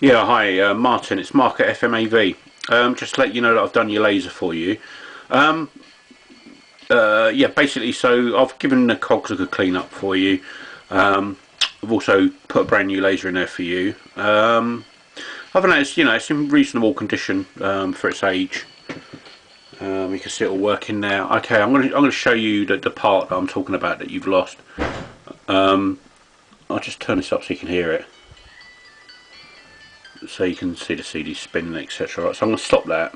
Yeah, hi, Martin. It's Mark at FMAV. Just to let you know that I've done your laser for you. Um, yeah, basically, so I've given the cogs a good clean up for you. I've also put a brand new laser in there for you. Other than that, it's in reasonable condition for its age. You can see it all working now. Okay, I'm gonna show you the part that I'm talking about that you've lost. I'll just turn this up so you can hear it, so you can see the CD spinning, etc. Right, so I'm going to stop that.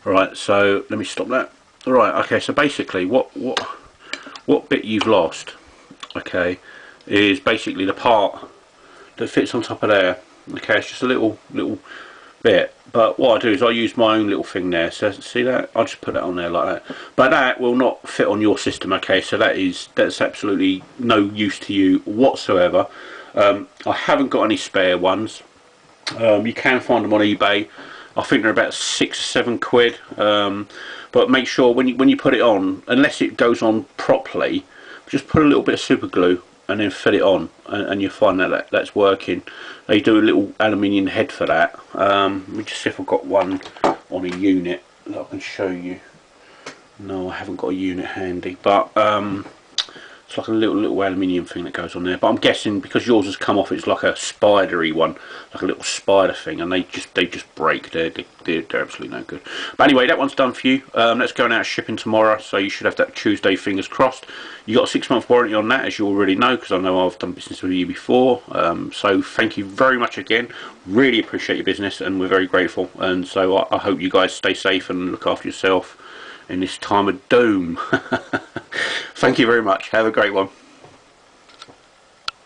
Right, so let me stop that. Right, okay, so basically what bit you've lost, okay, is basically the part that fits on top of there. Okay, it's just a little bit, but what I do is I use my own little thing there. So see that? I'll just put that on there like that. But that will not fit on your system, okay, so that's absolutely no use to you whatsoever. I haven't got any spare ones. You can find them on eBay. I think they're about £6 or £7. But make sure when you put it on, unless it goes on properly, just put a little bit of super glue and then fit it on, and you'll find that's working. They do a little aluminium head for that. Let me just see if I've got one on a unit that I can show you. No, I haven't got a unit handy, but it's like a little aluminium thing that goes on there. But I'm guessing because yours has come off, it's like a spidery one, like a little spider thing, and they just break. They're absolutely no good. But anyway, that one's done for you. That's going out shipping tomorrow, so you should have that Tuesday. Fingers crossed. You got a 6-month warranty on that, as you already know, because I know I've done business with you before. So thank you very much again. Really appreciate your business, and we're very grateful. And so I hope you guys stay safe and look after yourself in this time of doom. Thank you very much. Have a great one.